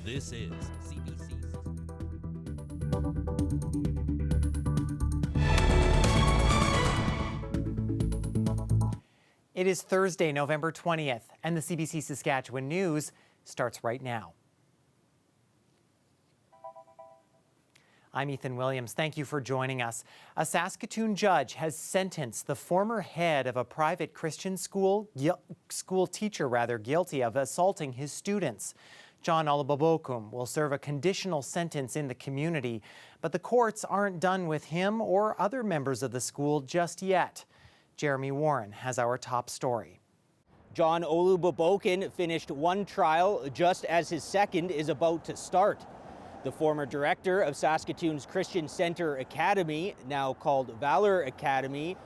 This is CBC. It is Thursday, November 20th, and the CBC Saskatchewan News starts right now. I'm Ethan Williams. Thank you for joining us. A Saskatoon judge has sentenced the former head of a private Christian school teacher guilty of assaulting his students. John Olubobokun will serve a conditional sentence in the community, but the courts aren't done with him or other members of the school just yet. Jeremy Warren has our top story. John Olubobokun finished one trial just as his second is about to start. The former director of Saskatoon's Christian Centre Academy, now called Vanier Academy,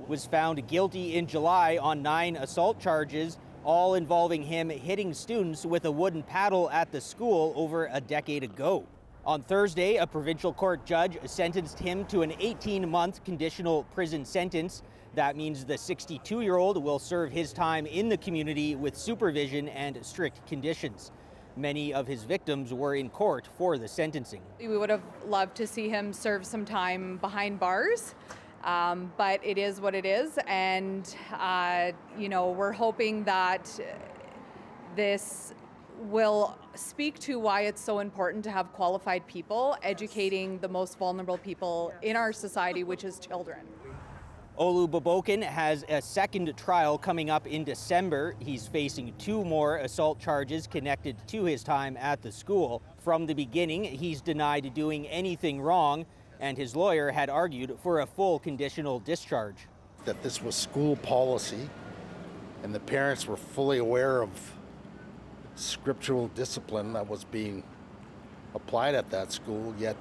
was found guilty in July on 9 assault charges, all involving him hitting students with a wooden paddle at the school over a decade ago. On Thursday, a provincial court judge sentenced him to an 18-month conditional prison sentence. That means the 62-year-old will serve his time in the community with supervision and strict conditions. Many of his victims were in court for the sentencing. We would have loved to see him serve some time behind bars, but it is what it is. And, we're hoping that this will speak to why it's so important to have qualified people educating the most vulnerable people in our society, which is children. Olubobokun has a second trial coming up in December. He's facing 2 more assault charges connected to his time at the school. From the beginning, he's denied doing anything wrong, and his lawyer had argued for a full conditional discharge. That this was school policy, and the parents were fully aware of scriptural discipline that was being applied at that school, yet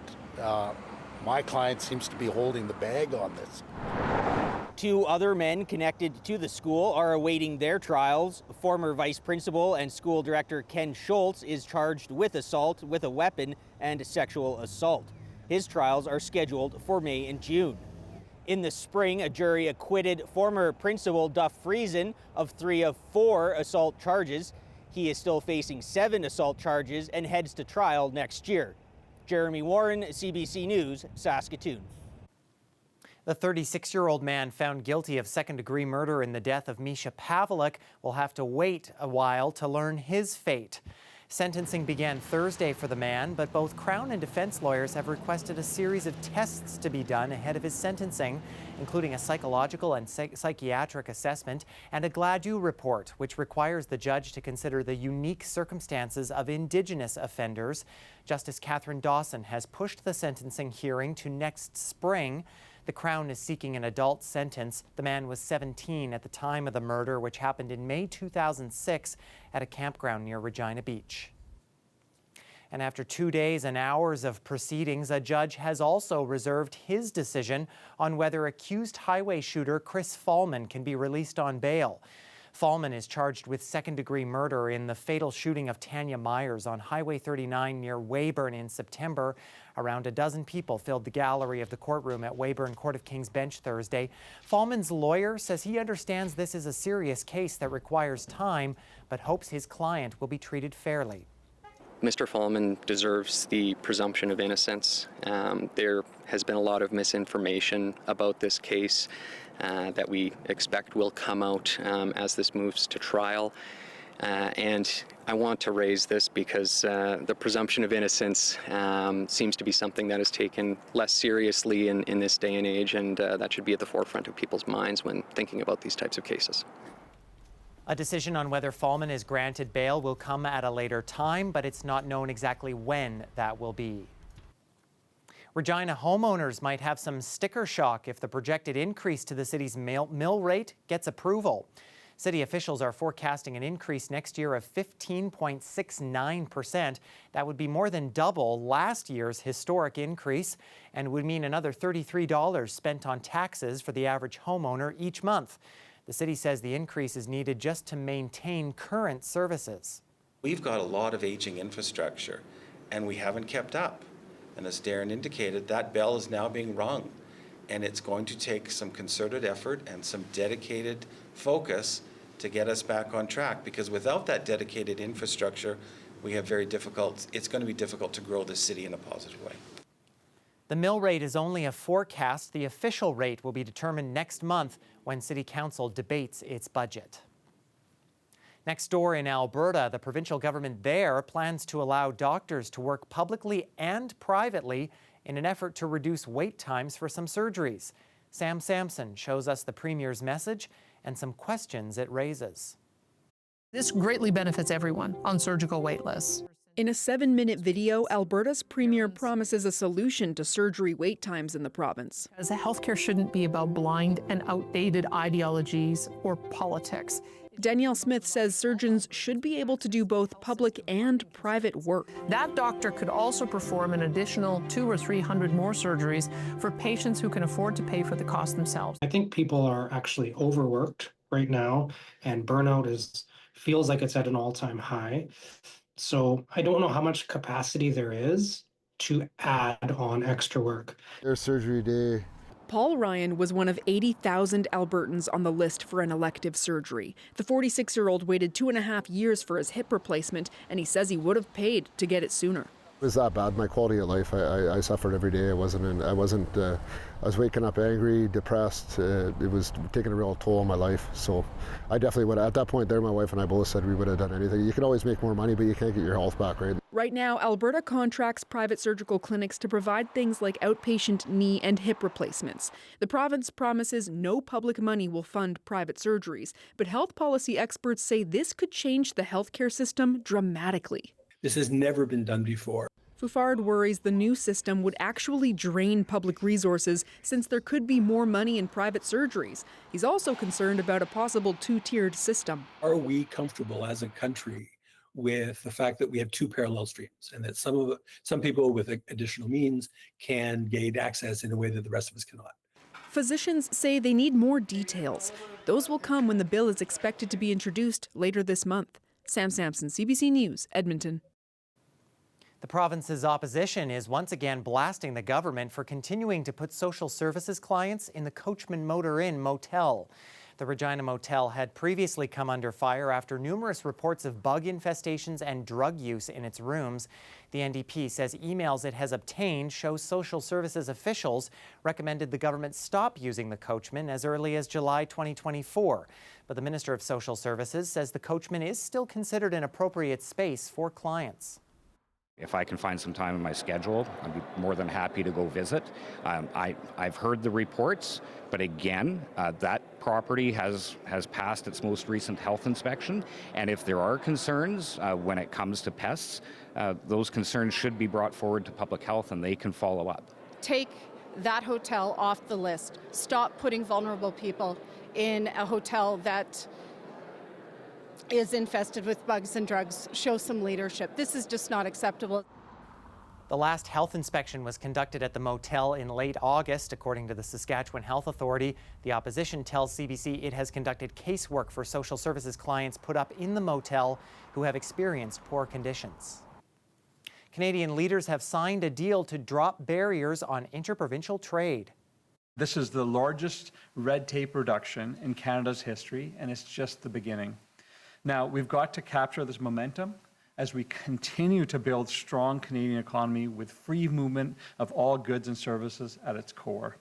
my client seems to be holding the bag on this. 2 other men connected to the school are awaiting their trials. Former vice principal and school director Ken Schultz is charged with assault with a weapon and sexual assault. His trials are scheduled for May and June. In the spring, a jury acquitted former principal Duff Friesen of 3 of 4 assault charges. He is still facing 7 assault charges and heads to trial next year. Jeremy Warren, CBC News, Saskatoon. The 36-year-old man found guilty of second-degree murder in the death of Misha Pavelick will have to wait a while to learn his fate. Sentencing began Thursday for the man, but both Crown and defense lawyers have requested a series of tests to be done ahead of his sentencing, including a psychological and psychiatric assessment and a Gladue report, which requires the judge to consider the unique circumstances of Indigenous offenders. Justice Catherine Dawson has pushed the sentencing hearing to next spring. The Crown is seeking an adult sentence. The man was 17 at the time of the murder, which happened in May 2006 at a campground near Regina Beach. And after 2 days and hours of proceedings, a judge has also reserved his decision on whether accused highway shooter Chris Fallman can be released on bail. Fallman is charged with second-degree murder in the fatal shooting of Tanya Myers on Highway 39 near Weyburn in September. Around a dozen people filled the gallery of the courtroom at Weyburn Court of King's Bench Thursday. Fallman's lawyer says he understands this is a serious case that requires time, but hopes his client will be treated fairly. Mr. Fallman deserves the presumption of innocence. There has been a lot of misinformation about this case that we expect will come out as this moves to trial. And I want to raise this because the presumption of innocence seems to be something that is taken less seriously in this day and age, and that should be at the forefront of people's minds when thinking about these types of cases. A decision on whether Fallman is granted bail will come at a later time, but it's not known exactly when that will be. Regina homeowners might have some sticker shock if the projected increase to the city's mill rate gets approval. City officials are forecasting an increase next year of 15.69%. That would be more than double last year's historic increase and would mean another $33 spent on taxes for the average homeowner each month. The city says the increase is needed just to maintain current services. We've got a lot of aging infrastructure and we haven't kept up. And as Darren indicated, that bell is now being rung. And it's going to take some concerted effort and some dedicated focus to get us back on track, because without that dedicated infrastructure, it's going to be difficult to grow the city in a positive way. The mill rate is only a forecast. The official rate will be determined next month when City Council debates its budget. Next door in Alberta, the provincial government there plans to allow doctors to work publicly and privately in an effort to reduce wait times for some surgeries. Sam Sampson shows us the Premier's message and some questions it raises. This greatly benefits everyone on surgical wait lists. In a 7-minute video, Alberta's Premier promises a solution to surgery wait times in the province. As healthcare shouldn't be about blind and outdated ideologies or politics. Danielle Smith says surgeons should be able to do both public and private work. That doctor could also perform an additional 200 or 300 more surgeries for patients who can afford to pay for the cost themselves. I think people are actually overworked right now, and burnout feels like it's at an all-time high. So I don't know how much capacity there is to add on extra work. Their surgery day. Paul Ryan was one of 80,000 Albertans on the list for an elective surgery. The 46-year-old waited 2.5 years for his hip replacement, and he says he would have paid to get it sooner. It was that bad. My quality of life, I suffered every day. I was waking up angry, depressed. It was taking a real toll on my life. So I definitely would. At that point there, my wife and I both said we would have done anything. You can always make more money, but you can't get your health back, right? Right now, Alberta contracts private surgical clinics to provide things like outpatient knee and hip replacements. The province promises no public money will fund private surgeries, but health policy experts say this could change the healthcare system dramatically. This has never been done before. Fouffard worries the new system would actually drain public resources since there could be more money in private surgeries. He's also concerned about a possible two-tiered system. Are we comfortable as a country with the fact that we have two parallel streams and that some people with additional means can gain access in a way that the rest of us cannot? Physicians say they need more details. Those will come when the bill is expected to be introduced later this month. Sam Sampson, CBC News, Edmonton. The province's opposition is once again blasting the government for continuing to put social services clients in the Coachman Motor Inn Motel. The Regina Motel had previously come under fire after numerous reports of bug infestations and drug use in its rooms. The NDP says emails it has obtained show social services officials recommended the government stop using the Coachman as early as July 2024. But the Minister of Social Services says the Coachman is still considered an appropriate space for clients. If I can find some time in my schedule, I'd be more than happy to go visit. I've heard the reports, but again, that property has passed its most recent health inspection, and if there are concerns when it comes to pests, those concerns should be brought forward to public health and they can follow up. Take that hotel off the list. Stop putting vulnerable people in a hotel that is infested with bugs and drugs. Show some leadership. This is just not acceptable. The last health inspection was conducted at the motel in late August, according to the Saskatchewan Health Authority. The opposition tells CBC it has conducted casework for social services clients put up in the motel who have experienced poor conditions. Canadian leaders have signed a deal to drop barriers on interprovincial trade. This is the largest red tape reduction in Canada's history, and it's just the beginning. Now, we've got to capture this momentum as we continue to build strong Canadian economy with free movement of all goods and services at its core.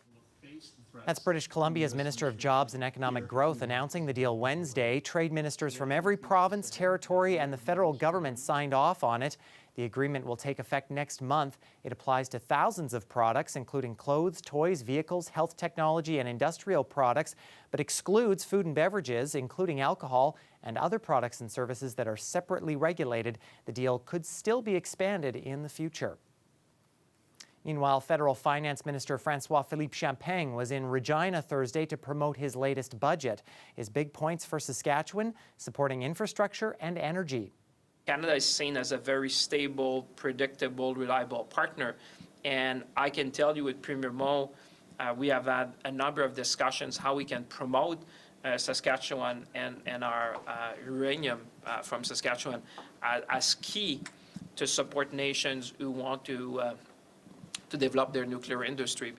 That's British Columbia's Minister of Jobs and Economic Growth announcing the deal Wednesday. Trade ministers from every province, territory, and the federal government signed off on it. The agreement will take effect next month. It applies to thousands of products, including clothes, toys, vehicles, health technology, and industrial products, but excludes food and beverages, including alcohol, and other products and services that are separately regulated. The deal could still be expanded in the future. Meanwhile, Federal Finance Minister François-Philippe Champagne was in Regina Thursday to promote his latest budget. His big points for Saskatchewan: supporting infrastructure and energy. Canada is seen as a very stable, predictable, reliable partner. And I can tell you with Premier Moe, we have had a number of discussions how we can promote Saskatchewan and our uranium from Saskatchewan as key to support nations who want to develop their nuclear industry.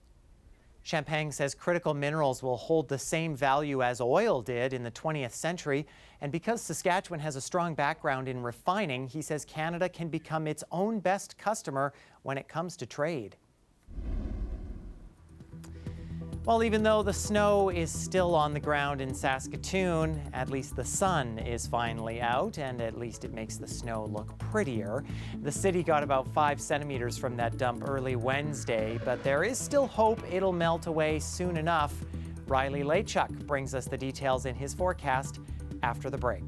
Champagne says critical minerals will hold the same value as oil did in the 20th century. And because Saskatchewan has a strong background in refining, he says Canada can become its own best customer when it comes to trade. Well, even though the snow is still on the ground in Saskatoon, at least the sun is finally out, and at least it makes the snow look prettier. The city got about 5 centimeters from that dump early Wednesday, but there is still hope it'll melt away soon enough. Riley Lachuk brings us the details in his forecast after the break.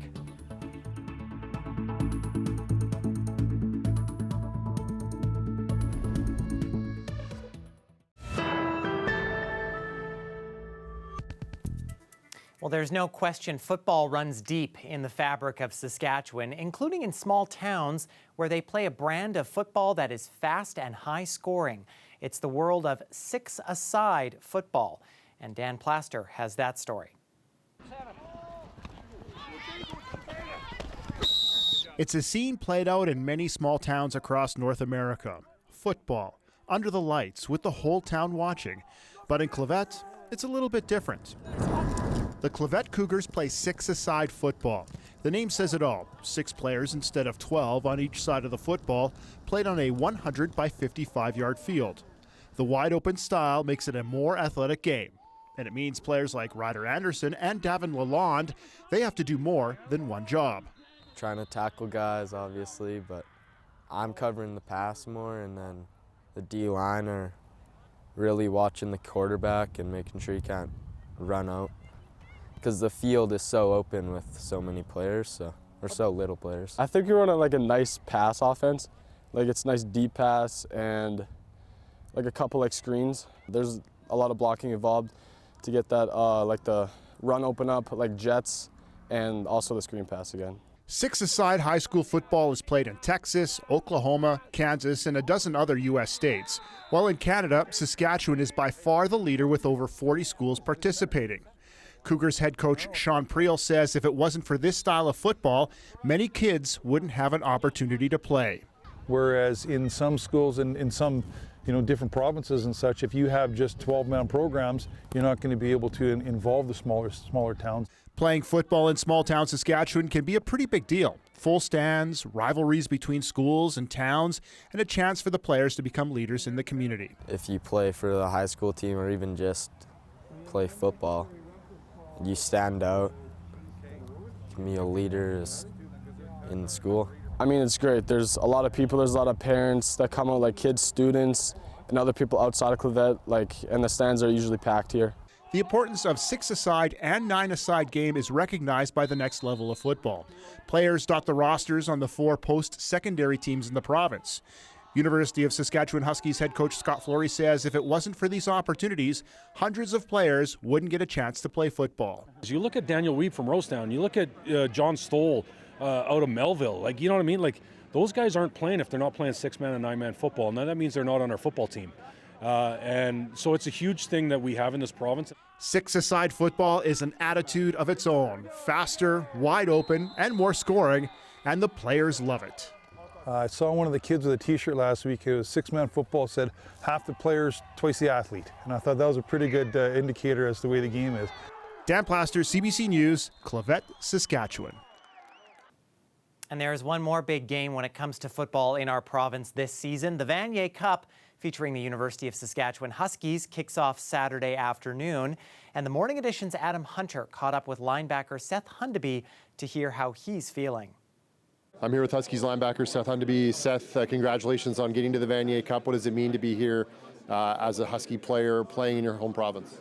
Well, there's no question football runs deep in the fabric of Saskatchewan, including in small towns where they play a brand of football that is fast and high scoring. It's the world of six-a-side football. And Dan Plaster has that story. It's a scene played out in many small towns across North America. Football, under the lights, with the whole town watching. But in Clavette, it's a little bit different. The Clavette Cougars play six-a-side football. The name says it all. 6 players instead of 12 on each side of the football, played on a 100 by 55-yard field. The wide-open style makes it a more athletic game. And it means players like Ryder Anderson and Davin Lalonde, they have to do more than one job. Trying to tackle guys, obviously, but I'm covering the pass more, and then the D-line are really watching the quarterback and making sure he can't run out. Because the field is so open with so many players, or so little players. I think we run like a nice pass offense. Like it's nice deep pass and like a couple like screens. There's a lot of blocking involved to get that like the run open up like jets and also the screen pass again. Six-a-side high school football is played in Texas, Oklahoma, Kansas, and a dozen other U.S. states. While in Canada, Saskatchewan is by far the leader with over 40 schools participating. Cougars head coach Sean Priel says if it wasn't for this style of football, many kids wouldn't have an opportunity to play. Whereas in some schools and in some different provinces and such, if you have just 12-man programs, you're not going to be able to involve the smaller towns. Playing football in small town Saskatchewan can be a pretty big deal. Full stands, rivalries between schools and towns, and a chance for the players to become leaders in the community. If you play for the high school team or even just play football, you stand out, can be a leader in school. I mean, it's great. There's a lot of people, there's a lot of parents that come out, like kids, students, and other people outside of Clavette, and the stands are usually packed here. The importance of six-a-side and nine-a-side game is recognized by the next level of football. Players dot the rosters on the 4 post-secondary teams in the province. University of Saskatchewan Huskies head coach Scott Flory says if it wasn't for these opportunities, hundreds of players wouldn't get a chance to play football. You look at Daniel Weeb from Rosedown, you look at John Stoll out of Melville, you know what I mean? Those guys aren't playing if they're not playing 6-man and 9-man football. Now that means they're not on our football team. And so it's a huge thing that we have in this province. Six-a-side football is an attitude of its own. Faster, wide open, and more scoring, and the players love it. I saw one of the kids with a t-shirt last week. It was 6-man football, said half the players, twice the athlete. And I thought that was a pretty good indicator as to the way the game is. Dan Plaster, CBC News, Clavette, Saskatchewan. And there is one more big game when it comes to football in our province this season. The Vanier Cup, featuring the University of Saskatchewan Huskies, kicks off Saturday afternoon. And the Morning Edition's Adam Hunter caught up with linebacker Seth Hundeby to hear how he's feeling. I'm here with Huskies linebacker Seth Hundeby. Seth, congratulations on getting to the Vanier Cup. What does it mean to be here as a Husky player playing in your home province?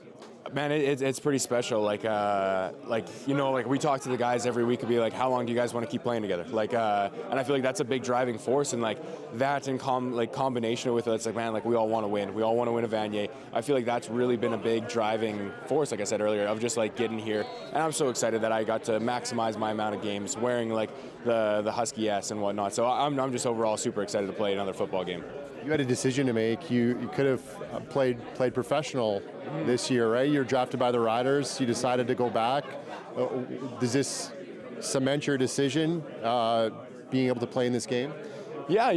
Man, it's pretty special. We talk to the guys every week and be like, how long do you guys want to keep playing together? And I feel like that's a big driving force, and that in combination with it, we all want to win. We all want to win a Vanier. I feel like that's really been a big driving force, like I said earlier, of just getting here. And I'm so excited that I got to maximize my amount of games wearing the Husky S and whatnot. So I'm just overall super excited to play another football game. You had a decision to make. You could have played professional this year, right? You're drafted by the Riders. You decided to go back. Does this cement your decision, being able to play in this game? Yeah,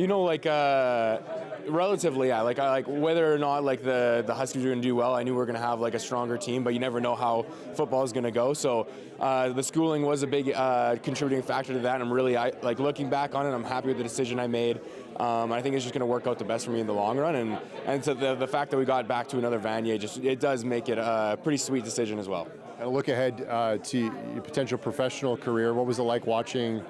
Relatively, yeah. Like whether or not like the Huskies were going to do well, I knew we were going to have like a stronger team, but you never know how football is going to go. So the schooling was a big contributing factor to that. And I'm really like looking back on it, I'm happy with the decision I made. I think it's just going to work out the best for me in the long run. And so the fact that we got back to another Vanier, it does make it a pretty sweet decision as well. And look ahead to your potential professional career. What was it like watching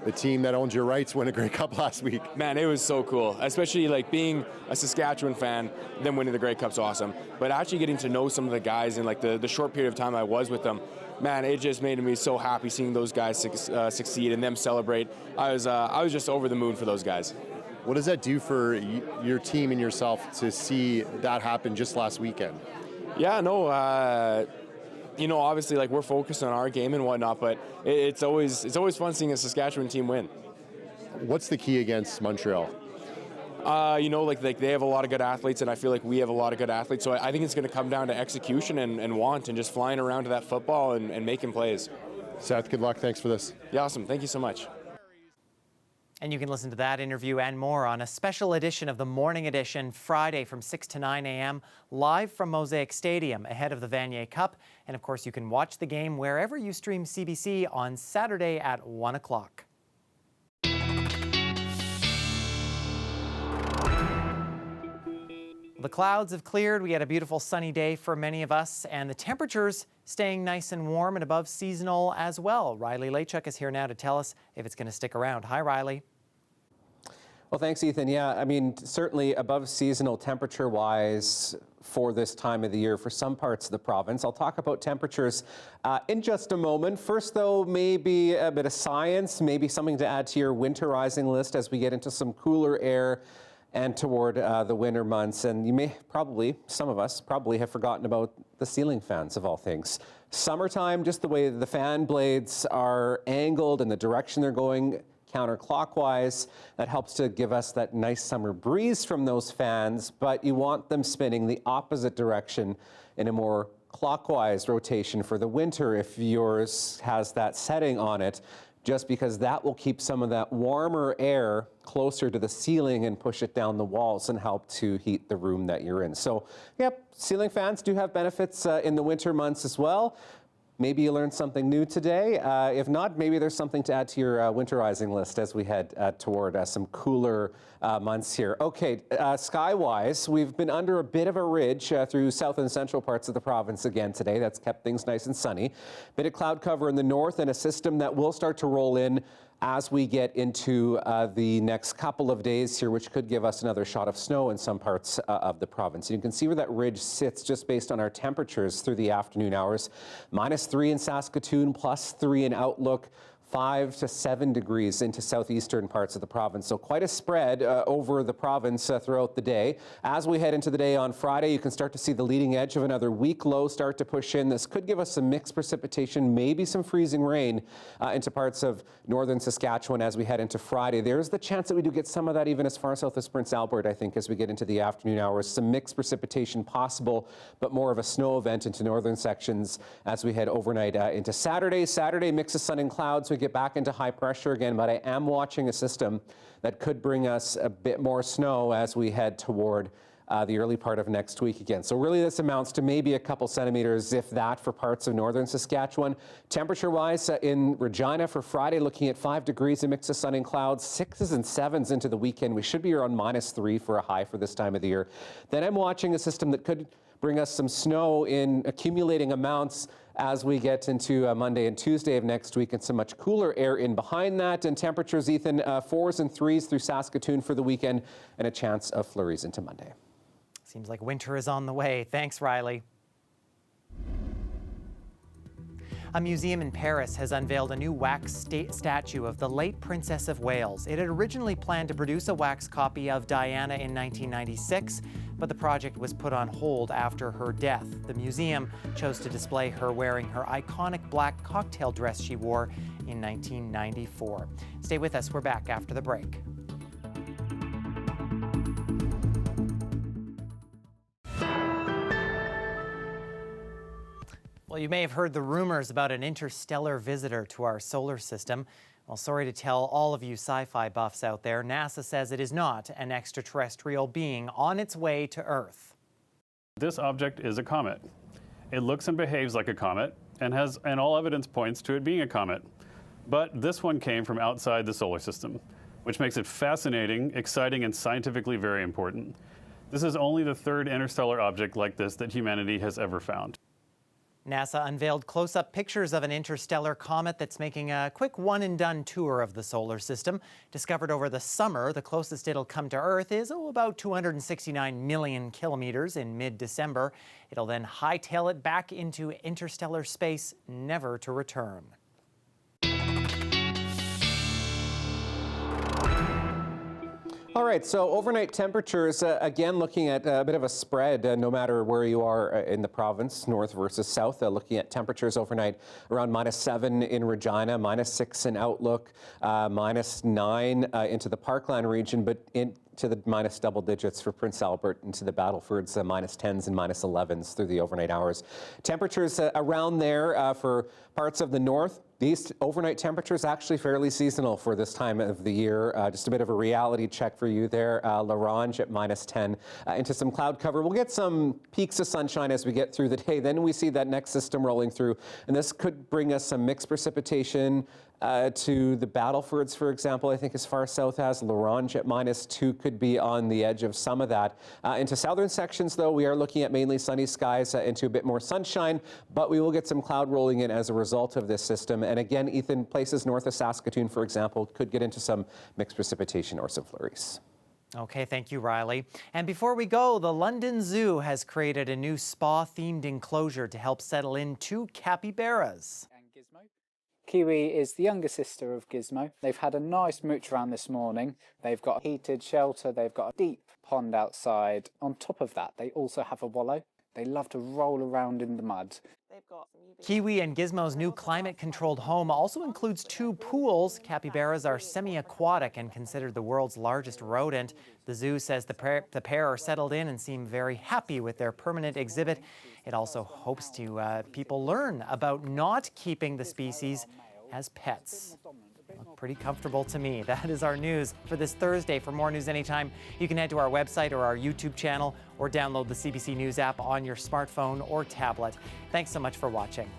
the team that owns your rights win a Grey Cup last week? Man, it was so cool, especially like being a Saskatchewan fan, them winning the Grey Cup's awesome. But actually getting to know some of the guys in like the short period of time I was with them, man, it just made me so happy seeing those guys succeed and them celebrate. I was just over the moon for those guys. What does that do for your team and yourself to see that happen just last weekend? Yeah, no, you know, obviously, like we're focused on our game and whatnot, but it's always fun seeing a Saskatchewan team win. What's the key against Montreal? You know, like they have a lot of good athletes, and I feel like we have a lot of good athletes. So I think it's going to come down to execution and want and just flying around to that football and making plays. Seth, good luck. Thanks for this. Yeah, awesome. Thank you so much. And you can listen to that interview and more on a special edition of the Morning Edition Friday from 6 to 9 a.m. live from Mosaic Stadium ahead of the Vanier Cup. And of course, you can watch the game wherever you stream CBC on Saturday at 1 o'clock. The clouds have cleared. We had a beautiful sunny day for many of us, and the temperatures staying nice and warm and above seasonal as well. Riley Lachuk is here now to tell us if it's going to stick around. Hi, Riley. Well, thanks, Ethan. Yeah, I mean, certainly above seasonal temperature-wise for this time of the year for some parts of the province. I'll talk about temperatures in just a moment. First, though, maybe a bit of science, maybe something to add to your winterizing list as we get into some cooler air and toward the winter months. And you may probably, some of us probably have forgotten about the ceiling fans of all things. Summertime, just the way the fan blades are angled and the direction they're going counterclockwise, that helps to give us that nice summer breeze from those fans, but you want them spinning the opposite direction in a more clockwise rotation for the winter if yours has that setting on it, just because that will keep some of that warmer air closer to the ceiling and push it down the walls and help to heat the room that you're in. So, yep, ceiling fans do have benefits in the winter months as well. Maybe you learned something new today. If not, maybe there's something to add to your winterizing list as we head toward some cooler months here. Okay, sky-wise, we've been under a bit of a ridge through south and central parts of the province again today. That's kept things nice and sunny. Bit of cloud cover in the north and a system that will start to roll in as we get into the next couple of days here, which could give us another shot of snow in some parts of the province. You can see where that ridge sits just based on our temperatures through the afternoon hours. -3 in Saskatoon, +3 in Outlook, 5 to 7 degrees into southeastern parts of the province. So quite a spread over the province throughout the day. As we head into the day on Friday, you can start to see the leading edge of another weak low start to push in. This could give us some mixed precipitation, maybe some freezing rain into parts of northern Saskatchewan as we head into Friday. There's the chance that we do get some of that even as far south as Prince Albert, I think, as we get into the afternoon hours. Some mixed precipitation possible, but more of a snow event into northern sections as we head overnight into Saturday. Saturday, mix of sun and clouds. We get back into high pressure again, but I am watching a system that could bring us a bit more snow as we head toward the early part of next week again. So really this amounts to maybe a couple centimeters, if that, for parts of northern Saskatchewan. Temperature-wise in Regina for Friday, looking at 5 degrees, a mix of sun and clouds, 6s and 7s into the weekend. We should be around -3 for a high for this time of the year. Then I'm watching a system that could bring us some snow in accumulating amounts as we get into Monday and Tuesday of next week, and some much cooler air in behind that. And temperatures, Ethan, 4s and 3s through Saskatoon for the weekend, and a chance of flurries into Monday. Seems like winter is on the way. Thanks, Riley. A museum in Paris has unveiled a new wax statue of the late Princess of Wales. It had originally planned to produce a wax copy of Diana in 1996, but the project was put on hold after her death. The museum chose to display her wearing her iconic black cocktail dress she wore in 1994. Stay with us. We're back after the break. Well, you may have heard the rumors about an interstellar visitor to our solar system. Well, sorry to tell all of you sci-fi buffs out there, NASA says it is not an extraterrestrial being on its way to Earth. This object is a comet. It looks and behaves like a comet and all evidence points to it being a comet. But this one came from outside the solar system, which makes it fascinating, exciting, and scientifically very important. This is only the third interstellar object like this that humanity has ever found. NASA unveiled close-up pictures of an interstellar comet that's making a quick one-and-done tour of the solar system. Discovered over the summer, the closest it'll come to Earth is about 269 million kilometers in mid-December. It'll then hightail it back into interstellar space, never to return. All right, so overnight temperatures, again, looking at a bit of a spread, no matter where you are in the province, north versus south, looking at temperatures overnight around -7 in Regina, -6 in Outlook, -9 into the Parkland region, but into the minus double digits for Prince Albert, into the Battlefords, -10s and -11s through the overnight hours. Temperatures around there for parts of the north. These overnight temperatures actually fairly seasonal for this time of the year. Just a bit of a reality check for you there. L'Orange at -10 into some cloud cover. We'll get some peaks of sunshine as we get through the day. Then we see that next system rolling through, and this could bring us some mixed precipitation to the Battlefords, for example, I think as far south as L'Orange at -2 could be on the edge of some of that. Into southern sections, though, we are looking at mainly sunny skies into a bit more sunshine, but we will get some cloud rolling in as a result of this system. And again, Ethan, places north of Saskatoon, for example, could get into some mixed precipitation or some flurries. Okay, thank you, Riley. And before we go, the London Zoo has created a new spa-themed enclosure to help settle in 2 capybaras. Kiwi is the younger sister of Gizmo. They've had a nice mooch around this morning. They've got heated shelter, they've got a deep pond outside. On top of that, they also have a wallow. They love to roll around in the mud. Kiwi and Gizmo's new climate-controlled home also includes 2 pools. Capybaras are semi-aquatic and considered the world's largest rodent. The zoo says the pair are settled in and seem very happy with their permanent exhibit. It also hopes to people learn about not keeping the species as pets. Look pretty comfortable to me. That is our news for this Thursday. For more news anytime, you can head to our website or our YouTube channel or download the CBC News app on your smartphone or tablet. Thanks so much for watching.